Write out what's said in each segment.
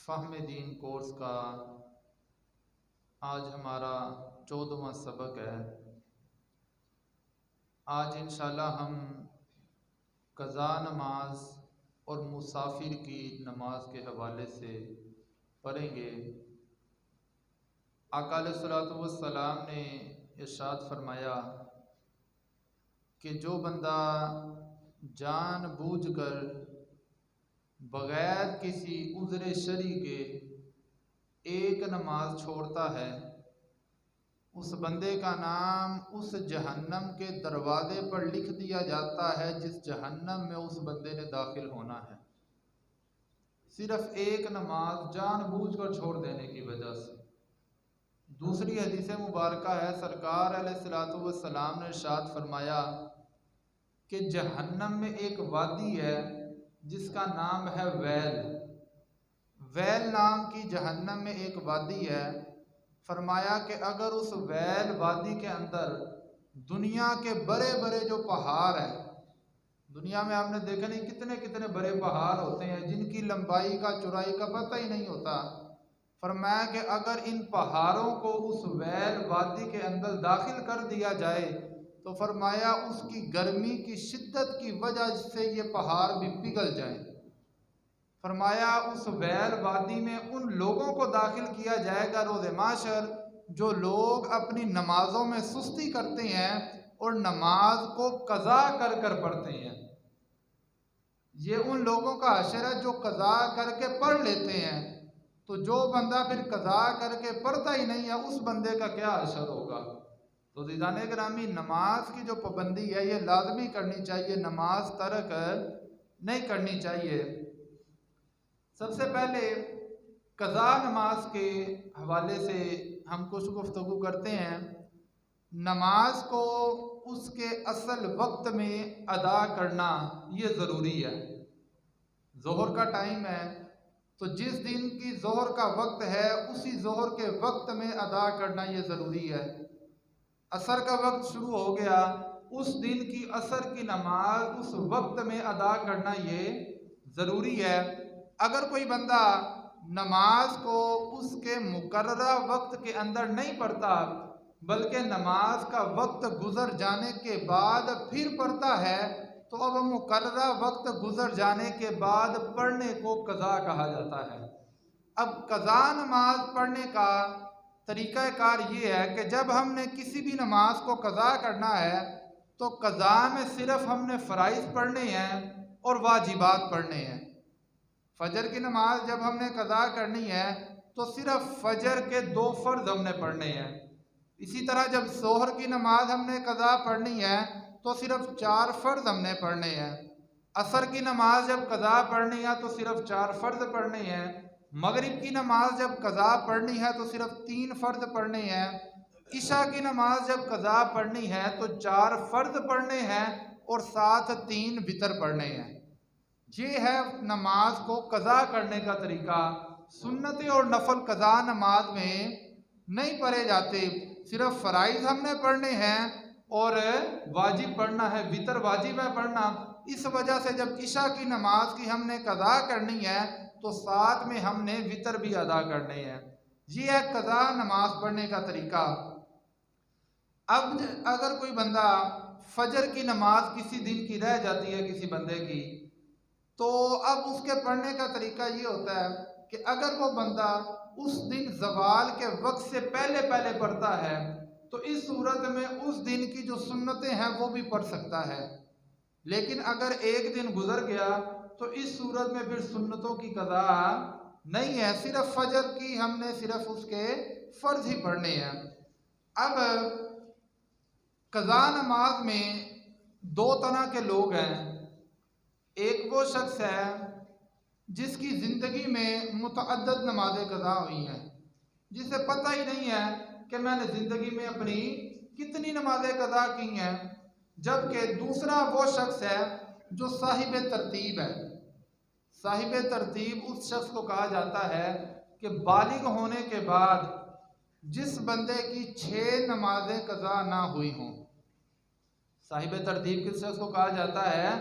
फ़हम दीन course का आज हमारा 14वां सबक है। आज इंशाल्लाह हम क़ज़ा नमाज और मुसाफिर की नमाज के हवाले से पढ़ेंगे। आका अलैहिस्सलातु वस्सलाम ने इरशाद फरमाया कि जो बंदा जानबूझकर बग़ैर किसी उज़्र शरई के एक नमाज छोड़ता है, उस बंदे का नाम उस जहन्नम के दरवाज़े पर लिख दिया जाता है जिस जहन्नम में उस बंदे ने दाखिल होना है, सिर्फ एक नमाज जानबूझकर छोड़ देने की वजह से। दूसरी हदीस मुबारका है, सरकार अलैहिस्सलातु वस्सलाम ने इरशाद फरमाया कि जहन्नम में एक वादी है जिसका नाम है वैल। वैल नाम की जहन्नम में एक वादी है। फरमाया कि अगर उस वैल वादी के अंदर दुनिया के बड़े बड़े जो पहाड़ हैं, दुनिया में आपने देखा नहीं कितने कितने बड़े पहाड़ होते हैं जिनकी लंबाई का चौड़ाई का पता ही नहीं होता। फरमाया कि अगर इन पहाड़ों को उस वैल वादी के अंदर दाखिल कर दिया जाए तो फरमाया उसकी गर्मी की शिद्दत की वजह से ये पहाड़ भी पिघल जाएं। फरमाया उस वैल वादी में उन लोगों को दाखिल किया जाएगा रोज़ माशर जो लोग अपनी नमाजों में सुस्ती करते हैं और नमाज को कज़ा कर कर पढ़ते हैं। ये उन लोगों का हशर है जो कज़ा करके पढ़ लेते हैं। तो जो बंदा फिर कज़ा करके पढ़ता ही नहीं है, उस बंदे का क्या हशर होगा। तो दीदाने गिरामी, नमाज की जो पाबंदी है ये लाजमी करनी चाहिए, नमाज तर्क नहीं करनी चाहिए। सबसे पहले कज़ा नमाज के हवाले से हम कुछ गुफ्तगू करते हैं। नमाज को उसके असल वक्त में अदा करना ये ज़रूरी है। ज़ोहर का टाइम है तो जिस दिन की ज़ोहर का वक्त है उसी ज़ोहर के वक्त में अदा करना ये ज़रूरी है। असर का वक्त शुरू हो गया, उस दिन की असर की नमाज उस वक्त में अदा करना ये ज़रूरी है। अगर कोई बंदा नमाज को उसके मुकर्ररा वक्त के अंदर नहीं पढ़ता बल्कि नमाज का वक्त गुजर जाने के बाद फिर पढ़ता है तो अब मुकर्ररा वक्त गुजर जाने के बाद पढ़ने को कज़ा कहा जाता है। अब कज़ा नमाज पढ़ने का तरीक़ाकार ये है कि जब हमने किसी भी नमाज को कज़ा करना है तो कज़ा में सिर्फ हमने फ़राइज़ पढ़ने हैं और वाजिबात पढ़ने हैं। फजर की नमाज जब हमने कज़ा करनी है तो सिर्फ फजर के 2 फ़र्ज़ हमने पढ़ने हैं। इसी तरह जब ज़ोहर की नमाज हमने कज़ा पढ़नी है तो सिर्फ 4 फ़र्ज़ हमने पढ़ने हैं। असर की नमाज जब कज़ा पढ़नी है तो सिर्फ 4 फ़र्ज़ पढ़ने हैं। मगरिब की नमाज जब कज़ा पढ़नी है तो सिर्फ 3 फ़र्ज़ पढ़ने हैं। इशा की नमाज जब कज़ा पढ़नी है तो 4 फ़र्ज़ पढ़ने हैं और साथ 3 वितर पढ़ने हैं। ये है नमाज को कज़ा करने का तरीका। सुन्नत और नफल कज़ा नमाज में नहीं पढ़े जाते, सिर्फ फ़राइज़ हमने पढ़ने हैं और वाजिब पढ़ना है, वितर वाजिब है पढ़ना। इस वजह से जब इशा की नमाज की हमने कज़ा करनी है तो साथ में हमने वितर भी अदा करने हैं। ये है कज़ा नमाज पढ़ने का तरीका। अब अगर कोई बंदा फजर की नमाज किसी दिन की रह जाती है किसी बंदे की, तो अब उसके पढ़ने का तरीका ये होता है कि अगर वो बंदा उस दिन ज़वाल के वक्त से पहले पहले पढ़ता है तो इस सूरत में उस दिन की जो सुन्नतें हैं वो भी पढ़ सकता है। लेकिन अगर एक दिन गुजर गया तो इस सूरत में फिर सुन्नतों की कज़ा नहीं है, सिर्फ फजर की हमने सिर्फ उसके फ़र्ज़ ही पढ़ने हैं। अब कज़ा नमाज में 2 तरह के लोग हैं। एक वो शख्स है जिसकी ज़िंदगी में मुतअद्दिद नमाज़ें कज़ा हुई हैं, जिसे पता ही नहीं है कि मैंने ज़िंदगी में अपनी कितनी नमाज़ें कज़ा की हैं। जबकि दूसरा वो शख्स है जो साहिब तरतीब है। साहिब तरतीब उस शख्स को कहा जाता है कि बालिग होने के बाद जिस बंदे की 6 नमाज़ें कज़ा ना हुई हों, साहिब तरतीब किस शख्स को कहा जाता है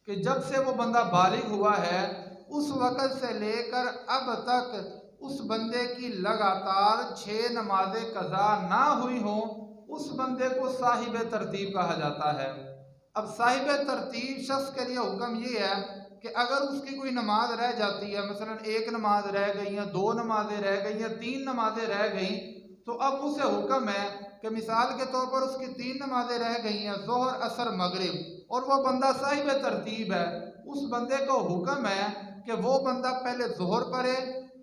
कि जब से वो बंदा बालिग हुआ है उस वक़्त से लेकर अब तक उस बंदे की लगातार 6 नमाजें कज़ा ना हुई हों, उस बंदे को साहिब तरतीब कहा जाता है। अब साहिब तरतीब शख्स के लिए हुक्म ये है कि अगर उसकी कोई नमाज रह जाती है, मसलन 1 नमाज रह गई या 2 नमाजें रह गई या 3 नमाजें रह गई, तो अब उसे हुक्म है कि मिसाल के तौर पर उसकी 3 नमाजें रह गई हैं, ज़ोहर असर मगरिब, और वो बंदा साहिब तरतीब है, उस बंदे को हुक्म है कि वो बंदा पहले ज़ोहर पढ़े,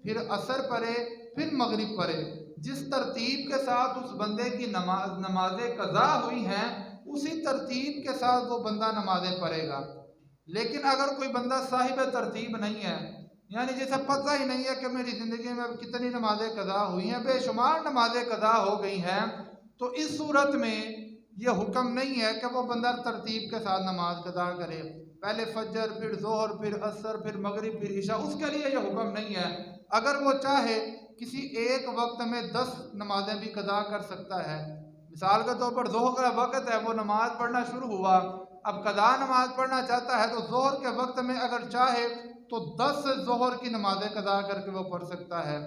फिर असर पढ़े, फिर मगरिब पढ़े। जिस तरतीब के साथ उस बंदे की नमाजें कज़ा हुई हैं, उसी तरतीब के साथ वो बंदा नमाजें पढ़ेगा। लेकिन अगर कोई बंदा साहिब तरतीब नहीं है, यानी जिसे पता ही नहीं है कि मेरी ज़िंदगी में कितनी नमाजें कज़ा हुई हैं, बेशुमार नमाजें कज़ा हो गई हैं, तो इस सूरत में ये हुक्म नहीं है कि वो बंदा तरतीब के साथ नमाज कज़ा करे, पहले फजर, फिर ज़ोहर, फिर असर, फिर मगरिब, फिर इशा। उसके लिए ये हुक्म नहीं है। अगर वो चाहे किसी एक वक्त में 10 नमाजें भी कज़ा कर सकता है। मिसाल के तौर पर ज़ोहर का वक़्त है, वो नमाज पढ़ना शुरू हुआ, अब कज़ा नमाज पढ़ना चाहता है, तो ज़ोहर के वक्त में अगर चाहे तो 10 ज़ोहर की नमाजें कज़ा करके वो पढ़ सकता है।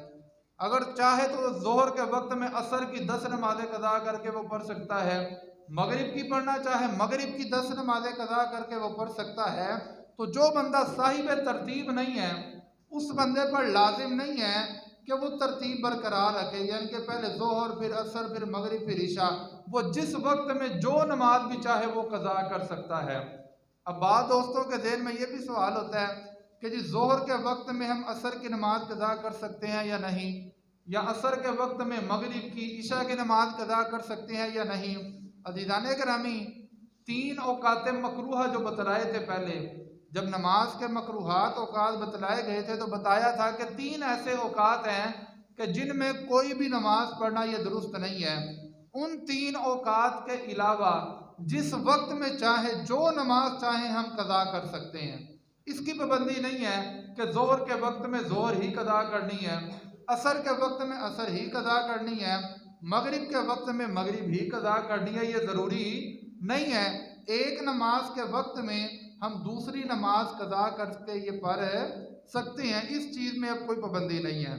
अगर चाहे तो ज़ोहर के वक्त में असर की 10 नमाजें कज़ा करके वो पढ़ सकता है। मगरिब की पढ़ना चाहे मगरिब की 10 नमाजें कज़ा करके वो पढ़ सकता है। तो जो बंदा साहिब तरतीब नहीं है, उस बंदे पर लाजिम नहीं है कि वो तरतीब बरकरार रखे, यानी कि पहले ज़ोहर, फिर असर, फिर मगरिब, फिर इशा। वो जिस वक्त में जो नमाज भी चाहे वो कज़ा कर सकता है। अब बाद दोस्तों के ज़हन में ये भी सवाल होता है कि जी ज़ोहर के वक्त में हम असर की नमाज कज़ा कर सकते हैं या नहीं, या असर के वक्त में मगरिब की, इशा की नमाज कज़ा कर सकते हैं या नहीं। अज़ीज़ान गिरामी, 3 औकात मकरूहा जो बतलाए थे पहले, जब नमाज के मकरूहात औकात बतलाए गए थे तो बताया था कि 3 ऐसे औकात हैं कि जिनमें कोई भी नमाज पढ़ना ये दुरुस्त नहीं है। उन 3 औकात के अलावा जिस वक्त में चाहे जो नमाज चाहे हम कज़ा कर सकते हैं। इसकी पाबंदी नहीं है कि ज़ोहर के वक्त में ज़ोहर ही कज़ा करनी है, असर के वक्त में असर ही कज़ा करनी है, मगरिब के वक्त में मगरिब ही कज़ा करनी है। ये ज़रूरी नहीं है। एक नमाज के वक्त में हम दूसरी नमाज कज़ा करके ये पढ़ सकते हैं, इस चीज़ में अब कोई पाबंदी नहीं है।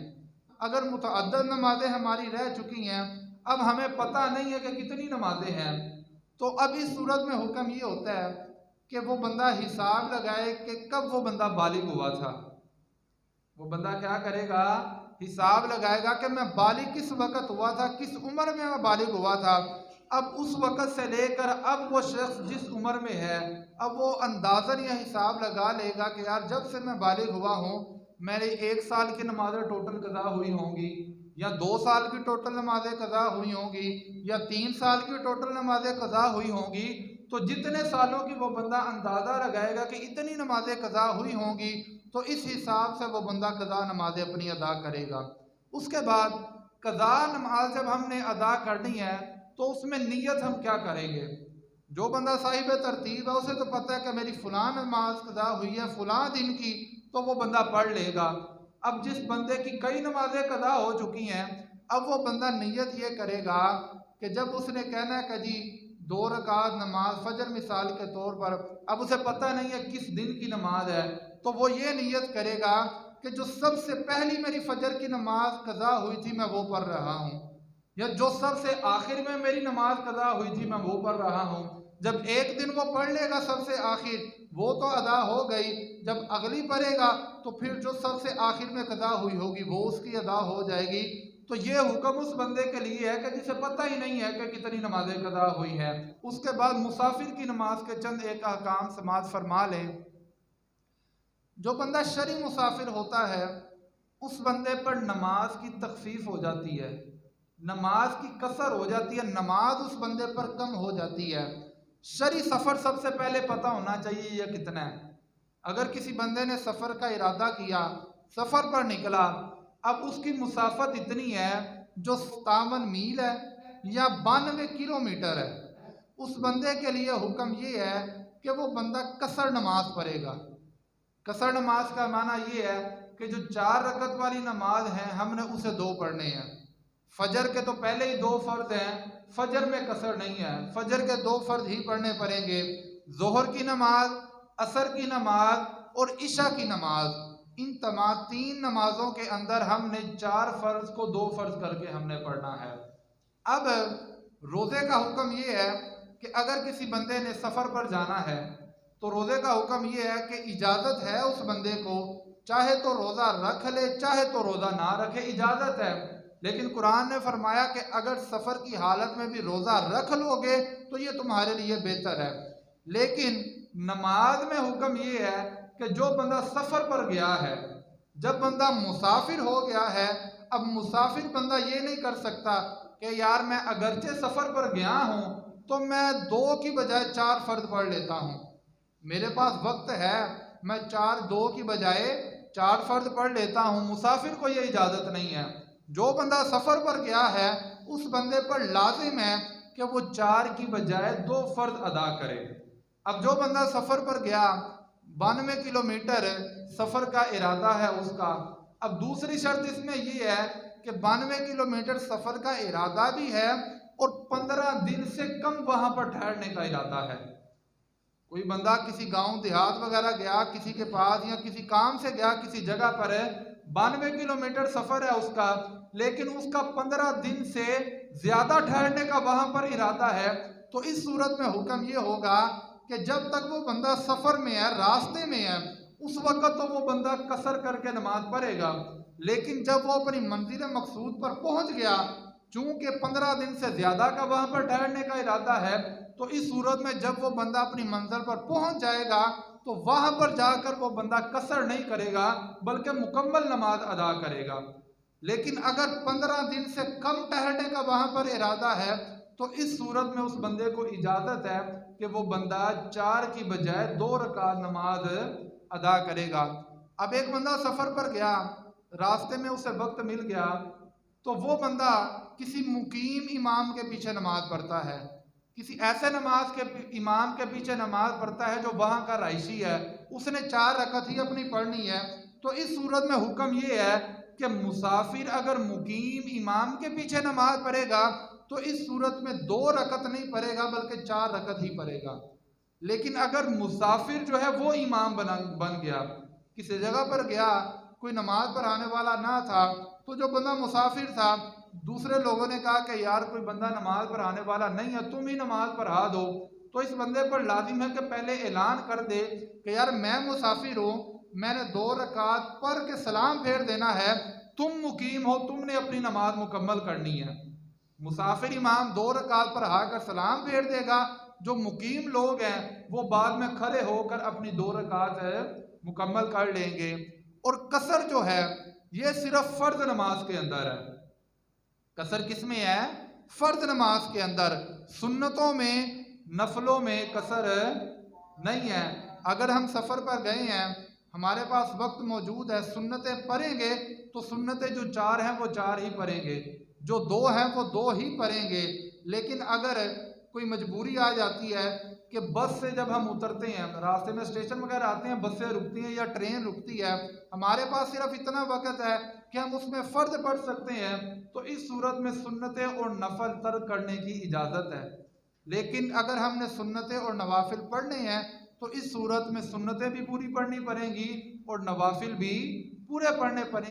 अगर मुतअद्दिद नमाजें हमारी रह चुकी हैं, अब हमें पता नहीं है कि कितनी नमाजें हैं, तो अब इस सूरत में हुक्म ये होता है कि वो बंदा हिसाब लगाए कि कब वो बंदा बालिग हुआ था। वो बंदा क्या करेगा, हिसाब लगाएगा कि मैं बालिग किस वक़्त हुआ था, किस उम्र में मैं बालिग हुआ था। अब उस वक़्त से लेकर अब वो शख्स जिस उम्र में है, अब वो अंदाज़न या हिसाब लगा लेगा कि यार जब से मैं बालिग हुआ हूँ, मेरी 1 साल की नमाज़ें टोटल कज़ा हुई होंगी, या 2 साल की टोटल नमाज़ें कज़ा हुई होंगी, या 3 साल की टोटल नमाज़ें कज़ा हुई होंगी। तो जितने सालों की वो बंदा अंदाज़ा लगाएगा कि इतनी नमाज़ें कज़ा हुई होंगी, तो इस हिसाब से वो बंदा कज़ा नमाज़ें अपनी अदा करेगा। उसके बाद कज़ा नमाज जब हमने अदा करनी है तो उसमें नियत हम क्या करेंगे। जो बंदा साहिब तरतीब है उसे तो पता है कि मेरी फ़लाँ नमाज कज़ा हुई है फ़लाँ दिन की, तो वो बंदा पढ़ लेगा। अब जिस बंदे की कई नमाजें कज़ा हो चुकी हैं, अब वो बंदा नियत ये करेगा कि जब उसने कहना है कि जी 2 रकात नमाज फजर मिसाल के तौर पर, अब उसे पता नहीं है किस दिन की नमाज है, तो वो ये नियत करेगा कि जो सबसे पहली मेरी फजर की नमाज कज़ा हुई थी मैं वो पढ़ रहा हूँ, या जो सबसे आखिर में मेरी नमाज कज़ा हुई थी मैं वो पढ़ रहा हूँ। जब एक दिन वो पढ़ लेगा सबसे आखिर, वो तो अदा हो गई। जब अगली पढ़ेगा तो फिर जो सबसे आखिर में कज़ा हुई होगी वो उसकी अदा हो जाएगी। तो ये हुक्म उस बंदे के लिए है कि जिसे पता ही नहीं है कि कितनी नमाजें कज़ा हुई हैं। उसके बाद मुसाफिर की नमाज के चंद एक अहकाम समाअत फरमा लें। जो बंदा शरई मुसाफिर होता है उस बंदे पर नमाज की तखफीफ हो जाती है, नमाज की कसर हो जाती है, नमाज उस बंदे पर कम हो जाती है। शरई सफ़र सबसे पहले पता होना चाहिए यह कितना है। अगर किसी बंदे ने सफ़र का इरादा किया, सफ़र पर निकला, अब उसकी मुसाफत इतनी है जो 57 मील है या 92 किलोमीटर है, उस बंदे के लिए हुक्म ये है कि वो बंदा कसर नमाज पढ़ेगा। कसर नमाज का माना ये है कि जो 4 रकत वाली नमाज है हमने उसे 2 पढ़ने हैं। फजर के तो पहले ही 2 फ़र्ज हैं, फजर में कसर नहीं है, फजर के 2 फ़र्ज ही पढ़ने पड़ेंगे, ज़ोहर की नमाज, असर की नमाज और इशा की नमाज। इन तमाम 3 नमाजों के अंदर हमने 4 फ़र्ज को 2 फ़र्ज करके हमने पढ़ना है। अब रोज़े का हुक्म ये है कि अगर किसी बंदे ने सफ़र पर जाना है तो रोज़े का हुक्म ये है कि इजाज़त है उस बंदे को, चाहे तो रोज़ा रख ले चाहे तो रोज़ा ना रखे, इजाज़त है। लेकिन कुरान ने फरमाया कि अगर सफ़र की हालत में भी रोज़ा रख लोगे तो ये तुम्हारे लिए बेहतर है। लेकिन नमाज में हुक्म ये है कि जो बंदा सफ़र पर गया है, जब बंदा मुसाफिर हो गया है, अब मुसाफिर बंदा ये नहीं कर सकता कि यार मैं अगरचे सफ़र पर गया हूँ तो मैं 2 की बजाय 4 फ़र्ज पढ़ लेता हूँ, मेरे पास वक्त है, मैं 2 की बजाय 4 फ़र्ज पढ़ लेता हूँ। मुसाफिर को ये इजाज़त नहीं है। जो बंदा सफ़र पर गया है उस बंदे पर लाजिम है कि वो 4 की बजाय 2 फ़र्ज अदा करे। अब जो बंदा सफ़र पर गया, 92 किलोमीटर सफ़र का इरादा है उसका, अब दूसरी शर्त इसमें ये है कि 92 किलोमीटर सफ़र का इरादा भी है और 15 दिन से कम वहाँ पर ठहरने का इरादा है। कोई बंदा किसी गांव देहात वगैरह गया, किसी के पास या किसी काम से गया किसी जगह पर है, 92 किलोमीटर सफ़र है उसका, लेकिन उसका 15 दिन से ज़्यादा ठहरने का वहाँ पर इरादा है, तो इस सूरत में हुक्म ये होगा कि जब तक वो बंदा सफ़र में है, रास्ते में है, उस वक़्त तो वो बंदा कसर करके नमाज पढ़ेगा। लेकिन जब वो अपनी मंजिल मकसूद पर पहुँच गया, चूँकि 15 दिन से ज़्यादा का वहाँ पर ठहरने का इरादा है, तो इस सूरत में जब वो बंदा अपनी मंजिल पर पहुंच जाएगा तो वहां पर जाकर वो बंदा कसर नहीं करेगा बल्कि मुकम्मल नमाज अदा करेगा। लेकिन अगर 15 दिन से कम ठहरने का वहां पर इरादा है तो इस सूरत में उस बंदे को इजाज़त है कि वो बंदा 4 की बजाय 2 रकात नमाज अदा करेगा। अब एक बंदा सफ़र पर गया, रास्ते में उसे वक्त मिल गया, तो वो बंदा किसी मुकीम इमाम के पीछे नमाज पढ़ता है, किसी ऐसे नमाज के इमाम के पीछे नमाज पढ़ता है जो वहाँ का रईसी है, उसने 4 रकत ही अपनी पढ़नी है। तो इस सूरत में हुक्म ये है कि मुसाफिर अगर मुकीम इमाम के पीछे नमाज पढ़ेगा तो इस सूरत में 2 रकत नहीं पढ़ेगा बल्कि 4 रकत ही पढ़ेगा। लेकिन अगर मुसाफिर जो है वो इमाम बन गया, किसी जगह पर गया, कोई नमाज पढ़ाने वाला ना था, तो जो बंदा मुसाफिर था, दूसरे लोगों ने कहा कि यार कोई बंदा नमाज पढ़ाने वाला नहीं है, तुम ही नमाज पढ़ा दो, तो इस बंदे पर लाजिम है कि पहले ऐलान कर दे कि यार मैं मुसाफिर हूँ, मैंने 2 रकात पढ़ के सलाम फेर देना है, तुम मुकीम हो, तुमने अपनी नमाज मुकम्मल करनी है। मुसाफिर इमाम 2 रकात पढ़ा कर सलाम फेर देगा, जो मुकीम लोग हैं वो बाद में खड़े होकर अपनी 2 रकात मुकम्मल कर लेंगे। और कसर जो है ये सिर्फ फ़र्ज नमाज के अंदर है। कसर किस में है? फ़र्ज नमाज के अंदर। सुन्नतों में, नफलों में कसर नहीं है। अगर हम सफ़र पर गए हैं, हमारे पास वक्त मौजूद है, सुन्नतें पढ़ेंगे तो सुन्नतें जो 4 हैं वो 4 ही पढ़ेंगे, जो 2 हैं वो 2 ही पढ़ेंगे। लेकिन अगर कोई मजबूरी आ जाती है कि बस से जब हम उतरते हैं, रास्ते में स्टेशन वगैरह आते हैं, बसें रुकती हैं या ट्रेन रुकती है, हमारे पास सिर्फ इतना वक्त है कि हम उसमें फ़र्ज पढ़ सकते हैं, तो इस सूरत में सुन्नतें और नफल तर्क करने की इजाज़त है। लेकिन अगर हमने सुन्नतें और नवाफिल पढ़ने हैं तो इस सूरत में सुन्नतें भी पूरी पढ़नी पड़ेंगी और नवाफिल भी पूरे पढ़ने पड़ेंगे।